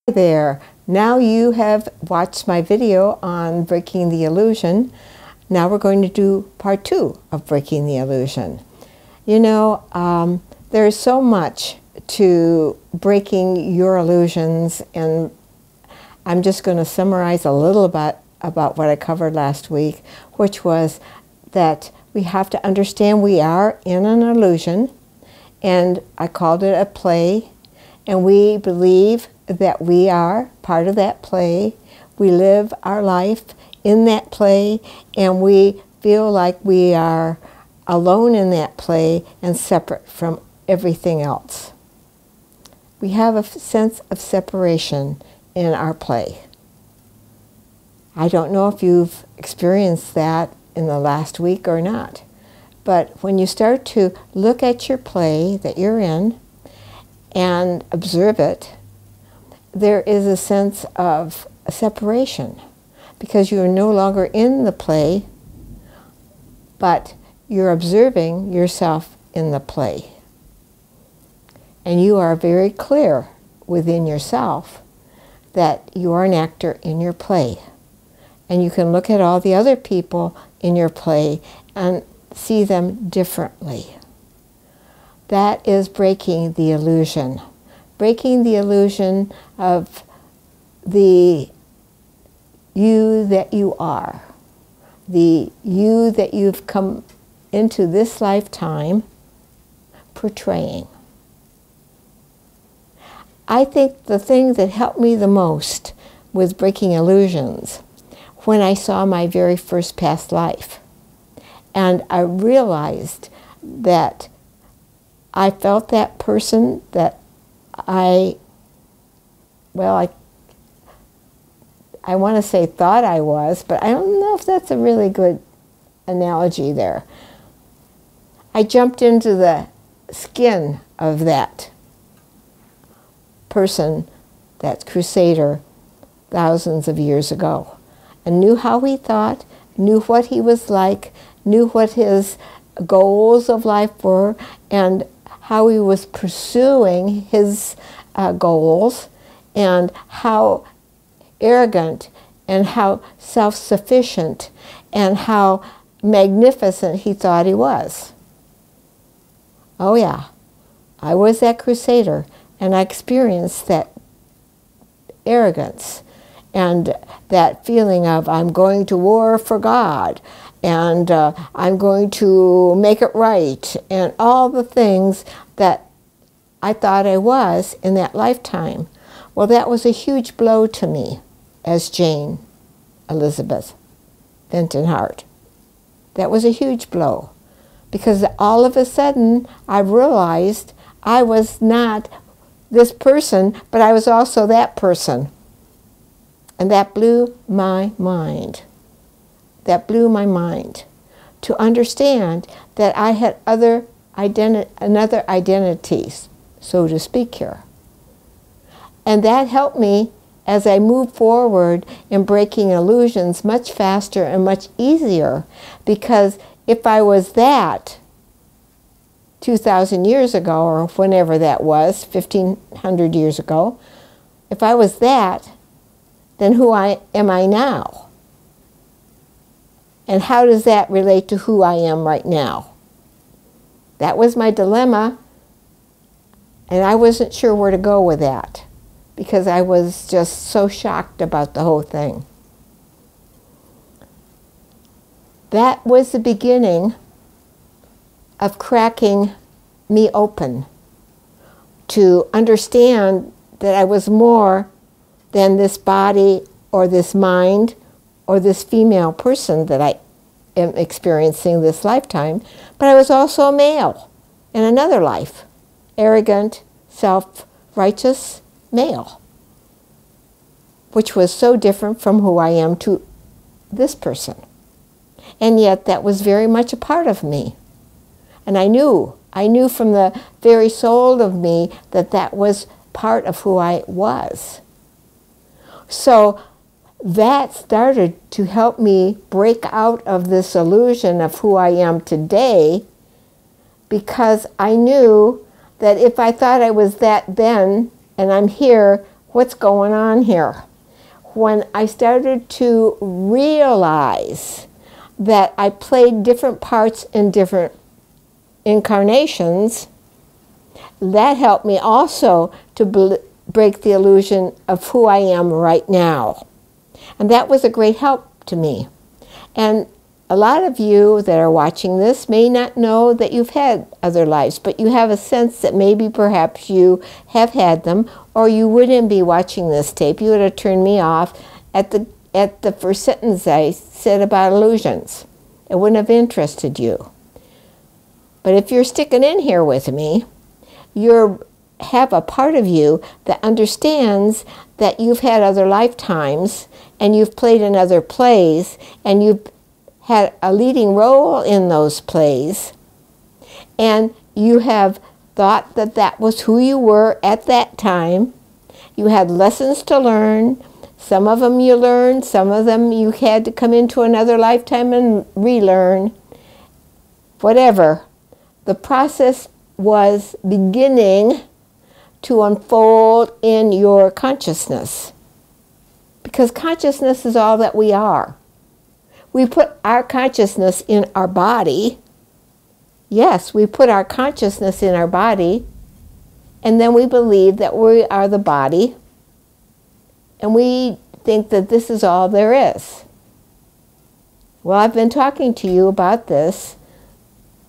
There. Now you have watched my video on breaking the illusion. Now we're going to do part 2 of breaking the illusion. You know, there's so much to breaking your illusions, and I'm just going to summarize a little bit about what I covered last week, which was that we have to understand we are in an illusion, and I called it a play, and we believe that we are part of that play. We live our life in that play, and we feel like we are alone in that play and separate from everything else. We have a sense of separation in our play. I don't know if you've experienced that in the last week or not, but when you start to look at your play that you're in and observe it, there is a sense of separation because you are no longer in the play, but you're observing yourself in the play. And you are very clear within yourself that you are an actor in your play. And you can look at all the other people in your play and see them differently. That is breaking the illusion. Breaking the illusion of the you that you are, the you that you've come into this lifetime portraying. I think the thing that helped me the most with breaking illusions when I saw my very first past life, and I realized that I felt that person that I want to say thought I was, but I don't know if that's a really good analogy there. I jumped into the skin of that person, that Crusader, thousands of years ago, and knew how he thought, knew what he was like, knew what his goals of life were, and how he was pursuing his goals, and how arrogant and how self-sufficient and how magnificent he thought he was. Oh yeah, I was that Crusader, and I experienced that arrogance and that feeling of I'm going to war for God, and I'm going to make it right, and all the things that I thought I was in that lifetime. Well, that was a huge blow to me as Jane Elizabeth Benton Hart. That was a huge blow, because all of a sudden I realized I was not this person, but I was also that person. And that blew my mind. That blew my mind to understand that I had another identities, so to speak here. And that helped me as I moved forward in breaking illusions much faster and much easier, because if I was that 2,000 years ago, or whenever that was, 1,500 years ago, if I was that, then who am I now? And how does that relate to who I am right now? That was my dilemma, and I wasn't sure where to go with that, because I was just so shocked about the whole thing. That was the beginning of cracking me open to understand that I was more than this body or this mind or this female person that I am experiencing this lifetime, but I was also a male in another life, arrogant, self-righteous male, which was so different from who I am to this person. And yet that was very much a part of me. And I knew from the very soul of me that that was part of who I was. So that started to help me break out of this illusion of who I am today, because I knew that if I thought I was that then, and I'm here what's going on here. When I started to realize that I played different parts in different incarnations, that helped me also to break the illusion of who I am right now. And that was a great help to me. And a lot of you that are watching this may not know that you've had other lives, but you have a sense that maybe perhaps you have had them, or you wouldn't be watching this tape. You would have turned me off at the first sentence I said about illusions. It wouldn't have interested you. But if you're sticking in here with me, you have a part of you that understands that you've had other lifetimes, and you've played in other plays, and you've had a leading role in those plays, and you have thought that that was who you were at that time. You had lessons to learn. Some of them you learned, some of them you had to come into another lifetime and relearn. Whatever. The process was beginning to unfold in your consciousness, because consciousness is all that we are. We put our consciousness in our body. Yes, we put our consciousness in our body, and then we believe that we are the body, and we think that this is all there is. Well, I've been talking to you about this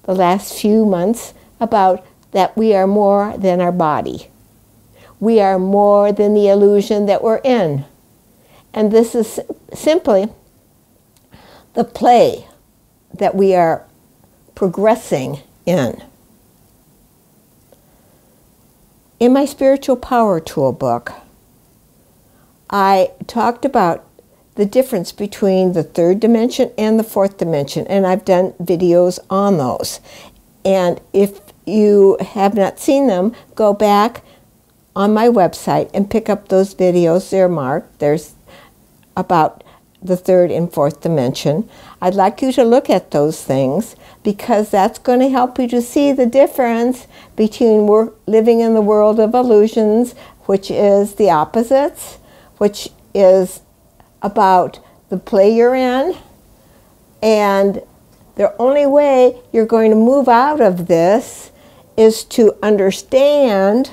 the last few months, about that we are more than our body. We are more than the illusion that we're in. And this is simply the play that we are progressing in. In my Spiritual Power Tool book, I talked about the difference between the third dimension and the fourth dimension, and I've done videos on those. And if you have not seen them, go back on my website and pick up those videos. They're marked. There's about the third and fourth dimension. I'd like you to look at those things, because that's going to help you to see the difference between living in the world of illusions, which is the opposites, which is about the play you're in, and the only way you're going to move out of this is to understand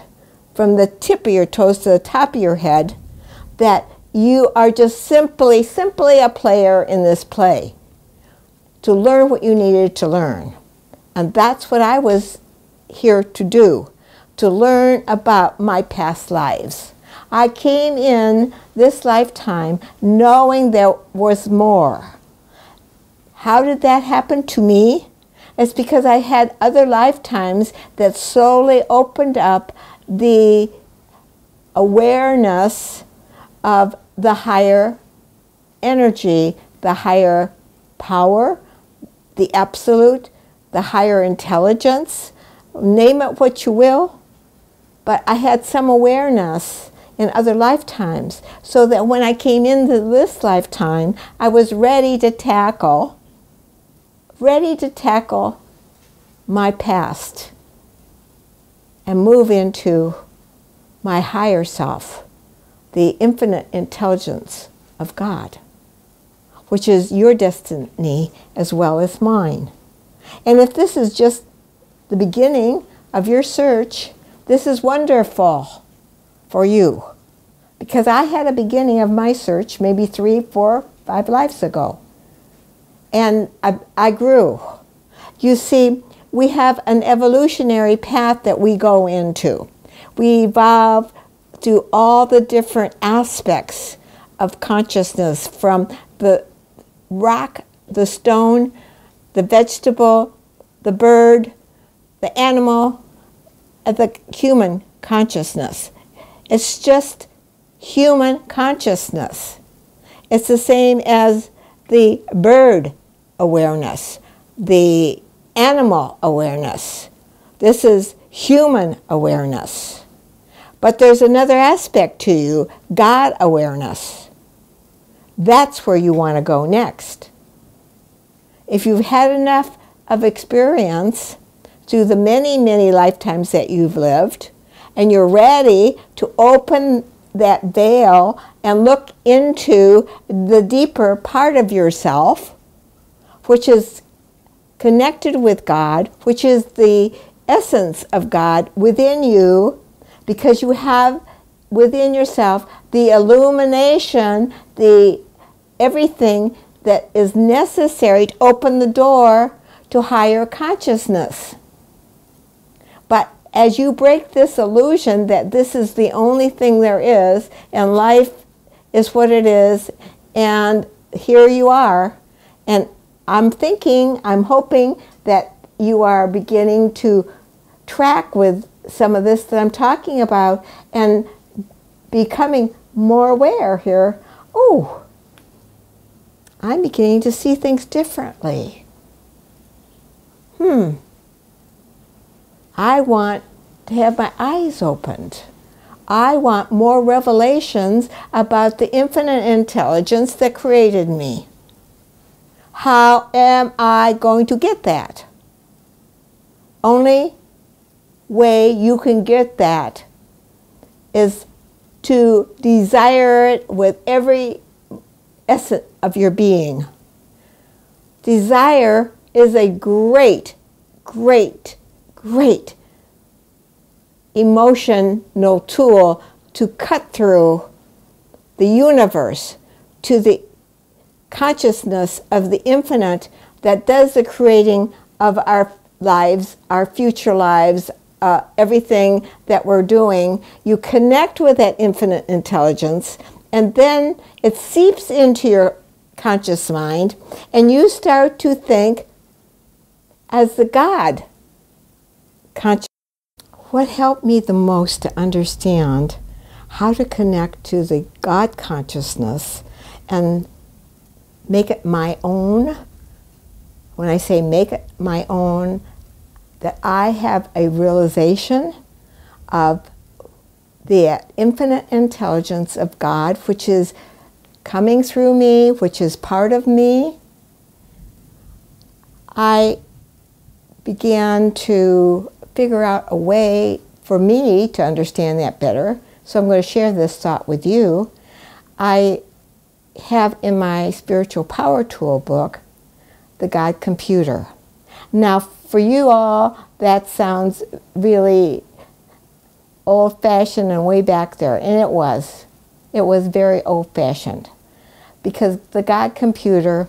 from the tip of your toes to the top of your head that you are just simply a player in this play, to learn what you needed to learn. And that's what I was here to do, to learn about my past lives. I came in this lifetime knowing there was more. How did that happen to me? It's because I had other lifetimes that slowly opened up the awareness of the higher energy, the higher power, the absolute, the higher intelligence. Name it what you will. But I had some awareness in other lifetimes, so that when I came into this lifetime, I was ready to tackle my past and move into my higher self, the infinite intelligence of God, which is your destiny as well as mine. And if this is just the beginning of your search, this is wonderful for you, because I had a beginning of my search maybe 3, 4, 5 lives ago, and I grew. You see, we have an evolutionary path that we go into. We evolve through all the different aspects of consciousness, from the rock, the stone, the vegetable, the bird, the animal, and the human consciousness. It's just human consciousness. It's the same as the bird awareness, the animal awareness. This is human awareness. But there's another aspect to you, God awareness. That's where you want to go next. If you've had enough of experience through the many, many lifetimes that you've lived, and you're ready to open that veil and look into the deeper part of yourself, which is connected with God, which is the essence of God within you, because you have within yourself the illumination, the everything that is necessary to open the door to higher consciousness. But as you break this illusion that this is the only thing there is, and life is what it is, and here you are, and I'm hoping that you are beginning to track with some of this that I'm talking about and becoming more aware here. Oh, I'm beginning to see things differently. I want to have my eyes opened. I want more revelations about the infinite intelligence that created me. How am I going to get that? Only way you can get that is to desire it with every essence of your being. Desire is a great, great, great emotional tool to cut through the universe to the consciousness of the infinite that does the creating of our lives, our future lives, everything that we're doing. You connect with that infinite intelligence, and then it seeps into your conscious mind, and you start to think as the God conscious. What helped me the most to understand how to connect to the God consciousness and make it my own. When I say make it my own, that I have a realization of the infinite intelligence of God, which is coming through me, which is part of me. I began to figure out a way for me to understand that better. So I'm going to share this thought with you. I have in my Spiritual Power Tool book the God Computer. Now for you all, that sounds really old-fashioned and way back there, and it was. It was very old-fashioned, because the God Computer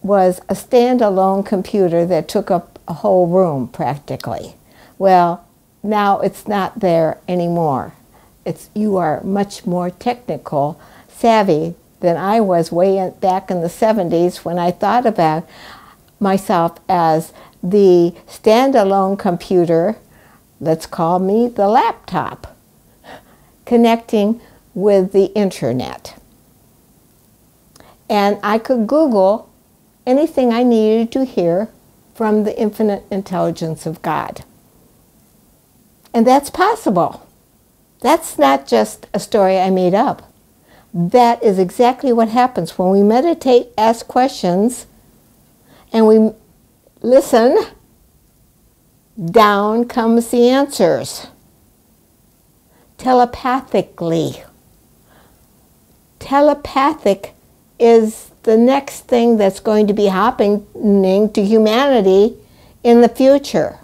was a standalone computer that took up a whole room practically. Well, now it's not there anymore. You are much more technical savvy than I was way back in the 70s when I thought about myself as the standalone computer, let's call me the laptop, connecting with the internet. And I could Google anything I needed to hear from the infinite intelligence of God. And that's possible. That's not just a story I made up. That is exactly what happens when we meditate, ask questions, and we listen. Down comes the answers. Telepathically. Telepathic is the next thing that's going to be happening to humanity in the future.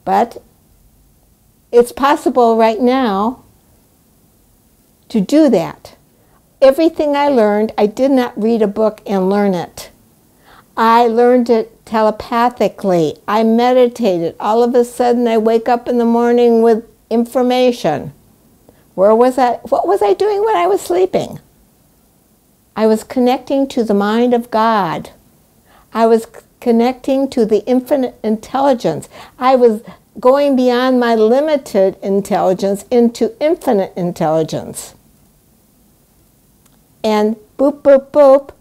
But it's possible right now to do that. Everything I learned, I did not read a book and learn it. I learned it telepathically. I meditated. All of a sudden I wake up in the morning with information. Where was I? What was I doing when I was sleeping? I was connecting to the mind of God. I was connecting to the infinite intelligence. I was going beyond my limited intelligence into infinite intelligence. And boop, boop, boop,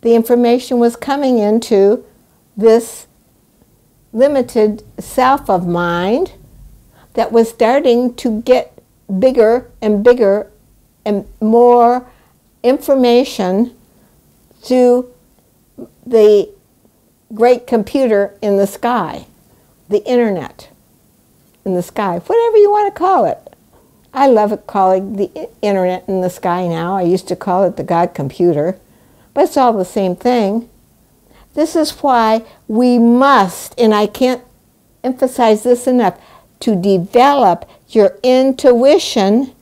the information was coming into this limited self of mind that was starting to get bigger and bigger and more information to the great computer in the sky, the internet in the sky, whatever you want to call it. I love it calling the internet in the sky now. I used to call it the God computer, but it's all the same thing. This is why we must, and I can't emphasize this enough, to develop your intuition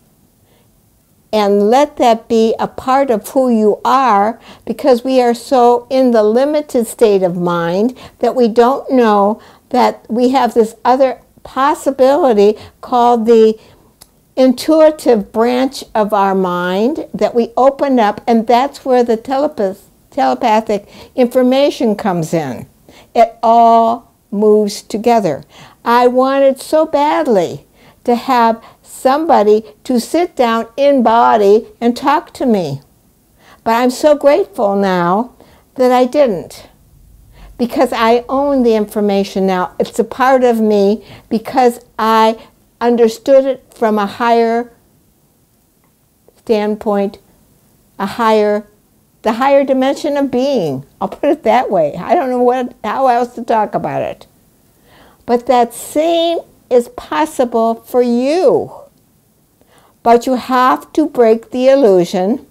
and let that be a part of who you are, because we are so in the limited state of mind that we don't know that we have this other possibility called the intuitive branch of our mind that we open up, and that's where the telepathic information comes in. It all moves together. I wanted so badly to have somebody to sit down in body and talk to me. But I'm so grateful now that I didn't, because I own the information now. It's a part of me because I understood it from a higher standpoint, the higher dimension of being. I'll put it that way. I don't know how else to talk about it. But that same is possible for you. But you have to break the illusion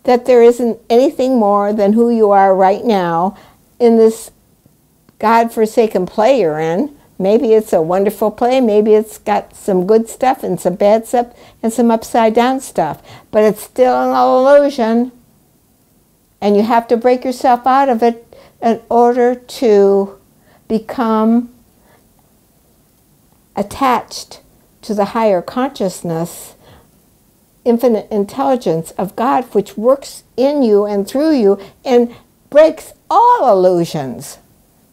that there isn't anything more than who you are right now in this God-forsaken play you're in. Maybe it's a wonderful play, maybe it's got some good stuff and some bad stuff and some upside-down stuff. But it's still an illusion, and you have to break yourself out of it in order to become attached to the higher consciousness, infinite intelligence of God, which works in you and through you and breaks all illusions,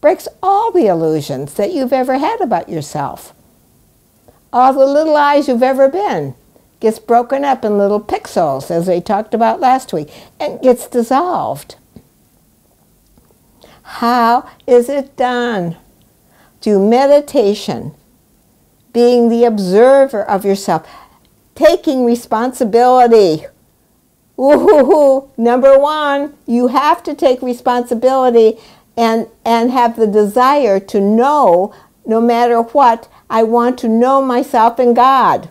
breaks all the illusions that you've ever had about yourself. All the little eyes you've ever been gets broken up in little pixels, as we talked about last week, and gets dissolved. How is it done? Through meditation, being the observer of yourself, taking responsibility. Ooh, number one, you have to take responsibility and have the desire to know, no matter what, I want to know myself and God.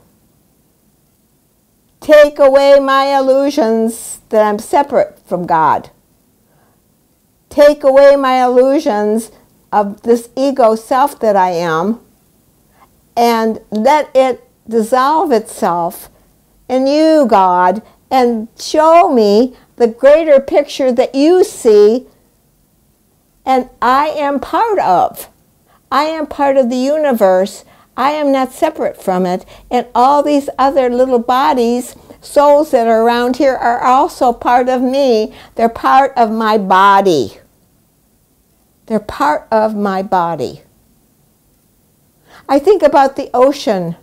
Take away my illusions that I'm separate from God. Take away my illusions of this ego self that I am, and let it dissolve itself in you, God, and show me the greater picture that you see and I am part of. I am part of the universe. I am not separate from it. And all these other little bodies, souls that are around here, are also part of me. They're part of my body. They're part of my body. I think about the ocean.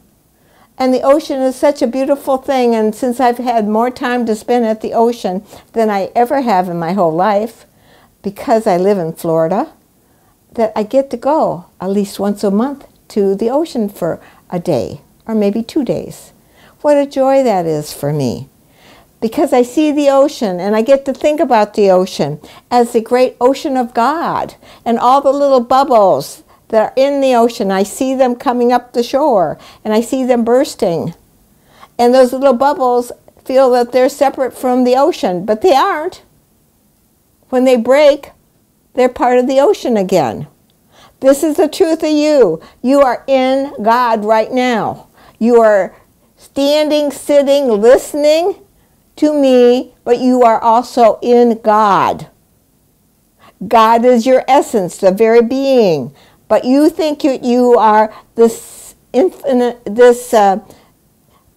And the ocean is such a beautiful thing. And since I've had more time to spend at the ocean than I ever have in my whole life, because I live in Florida, that I get to go at least once a month to the ocean for a day or maybe 2 days. What a joy that is for me. Because I see the ocean and I get to think about the ocean as the great ocean of God and all the little bubbles that are in the ocean. I see them coming up the shore and I see them bursting. And those little bubbles feel that they're separate from the ocean, but they aren't. When they break, they're part of the ocean again. This is the truth of you. You are in God right now. You are standing, sitting, listening to me, but you are also in God. God is your essence, the very being. But you think you are this infinite, this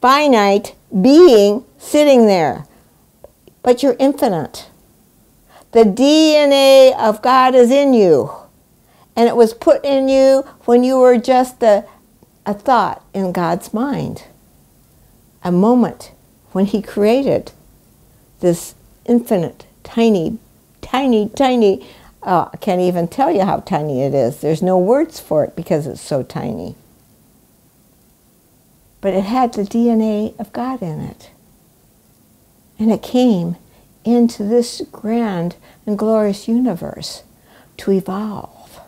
finite being sitting there. But you're infinite. The DNA of God is in you. And it was put in you when you were just a thought in God's mind. A moment when He created this infinite, tiny, tiny, tiny, I can't even tell you how tiny it is. There's no words for it because it's so tiny. But it had the DNA of God in it. And it came into this grand and glorious universe to evolve.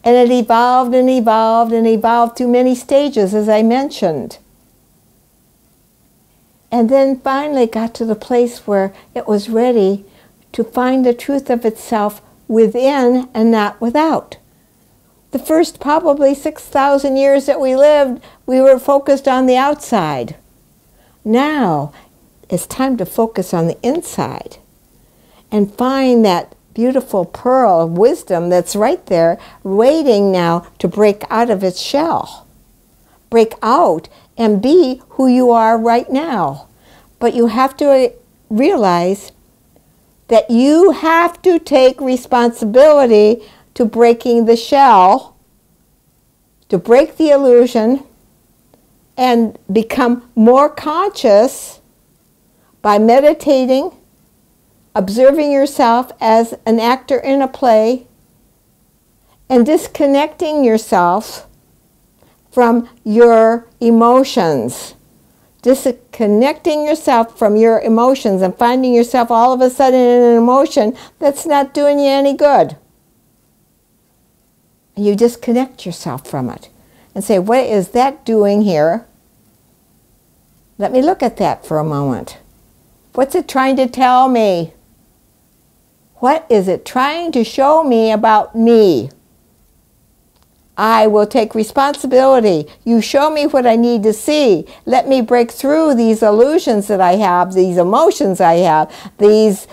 And it evolved and evolved and evolved through many stages, as I mentioned. and then finally got to the place where it was ready to find the truth of itself within and not without. The first probably 6,000 years that we lived, we were focused on the outside. Now, it's time to focus on the inside and find that beautiful pearl of wisdom that's right there, waiting now to break out of its shell. Break out and be who you are right now. But you have to realize that you have to take responsibility to breaking the shell, to break the illusion, and become more conscious by meditating, observing yourself as an actor in a play, and disconnecting yourself from your emotions. Disconnecting yourself from your emotions and finding yourself all of a sudden in an emotion that's not doing you any good. And you disconnect yourself from it and say, what is that doing here? Let me look at that for a moment. What's it trying to tell me? What is it trying to show me about me? I will take responsibility. You show me what I need to see. Let me break through these illusions that I have, these emotions I have, these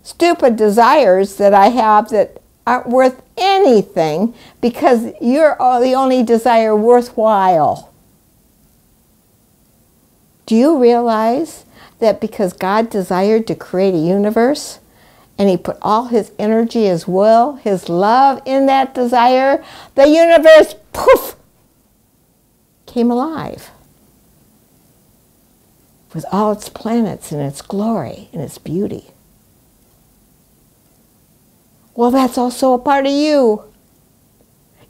stupid desires that I have that aren't worth anything, because you're the only desire worthwhile. Do you realize that because God desired to create a universe, and He put all His energy, His will, His love in that desire, the universe, poof, came alive with all its planets and its glory and its beauty. Well, that's also a part of you.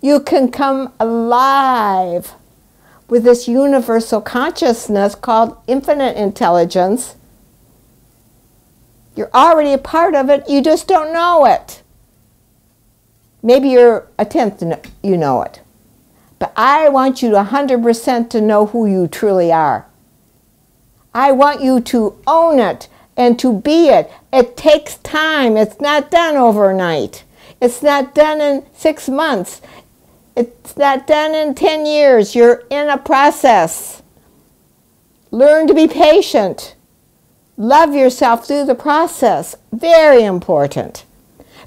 You can come alive with this universal consciousness called infinite intelligence. You're already a part of it, you just don't know it. Maybe you're a tenth to know, you know it. But I want you 100% to know who you truly are. I want you to own it and to be it. It takes time. It's not done overnight. It's not done in 6 months. It's not done in 10 years. You're in a process. Learn to be patient. Love yourself through the process. Very important.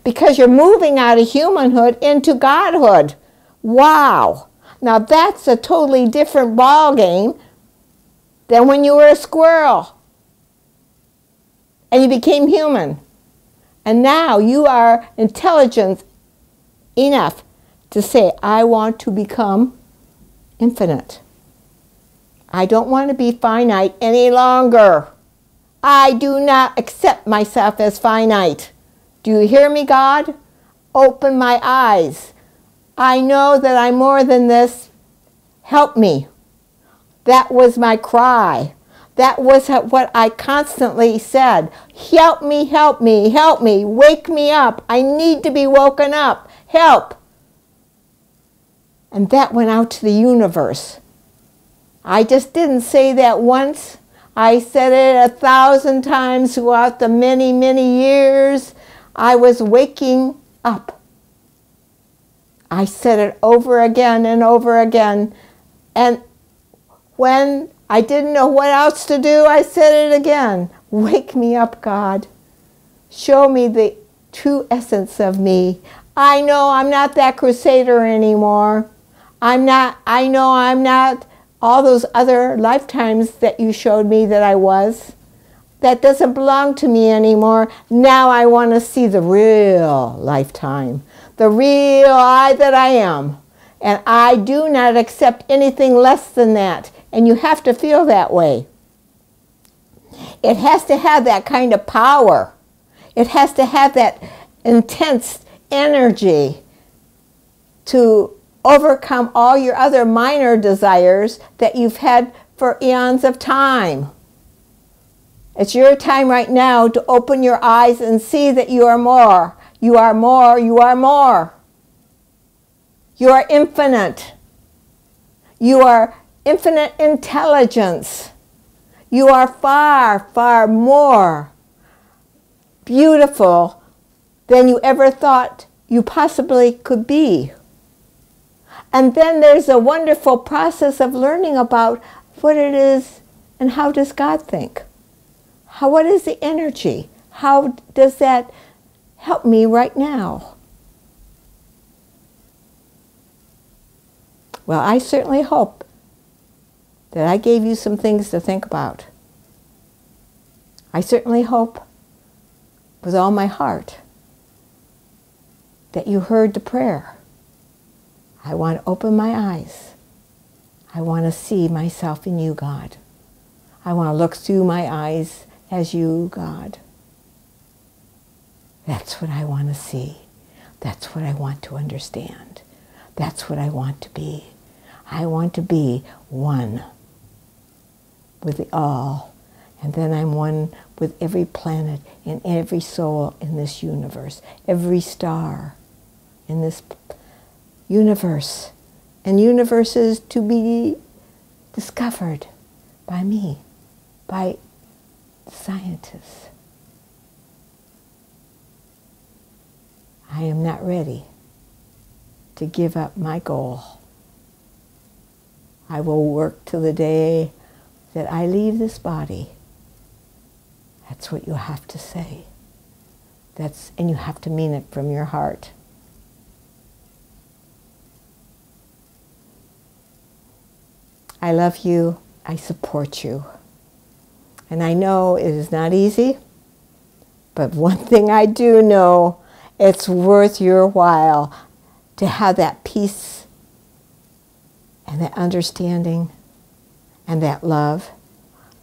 Because you're moving out of humanhood into godhood. Wow. Now that's a totally different ball game than when you were a squirrel and you became human. And now you are intelligent enough to say, I want to become infinite. I don't want to be finite any longer. I do not accept myself as finite. Do you hear me, God? Open my eyes. I know that I'm more than this. Help me. That was my cry. That was what I constantly said. Help me, help me, help me. Wake me up. I need to be woken up. Help. And that went out to the universe. I just didn't say that once. I said it 1,000 times throughout the many, many years I was waking up. I said it over again and over again. And when I didn't know what else to do, I said it again. Wake me up, God. Show me the true essence of me. I know I'm not that Crusader anymore. I know I'm not all those other lifetimes that you showed me that I was. That doesn't belong to me anymore. Now I want to see the real lifetime, the real I that I am. And I do not accept anything less than that. And you have to feel that way. It has to have that kind of power. It has to have that intense energy to overcome all your other minor desires that you've had for eons of time. It's your time right now to open your eyes and see that you are more. You are more. You are more. You are infinite. You are infinite intelligence. You are far, far more beautiful than you ever thought you possibly could be. And then there's a wonderful process of learning about what it is and how does God think? What is the energy? How does that help me right now? Well, I certainly hope that I gave you some things to think about. I certainly hope with all my heart that you heard the prayer. I want to open my eyes. I want to see myself in you, God. I want to look through my eyes as you, God. That's what I want to see. That's what I want to understand. That's what I want to be. I want to be one with the all. And then I'm one with every planet and every soul in this universe, every star in this universe. And universes to be discovered by me, by scientists. I am not ready to give up my goal. I will work till the day that I leave this body. That's what you have to say. And you have to mean it from your heart. I love you. I support you. And I know it is not easy, but one thing I do know, it's worth your while to have that peace and that understanding and that love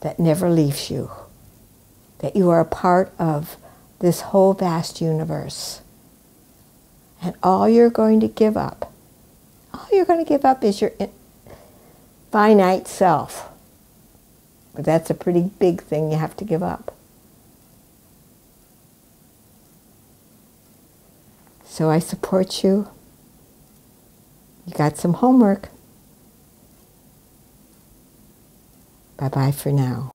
that never leaves you, that you are a part of this whole vast universe. And all you're going to give up is your finite self. But that's a pretty big thing you have to give up. So I support you. You got some homework. Bye-bye for now.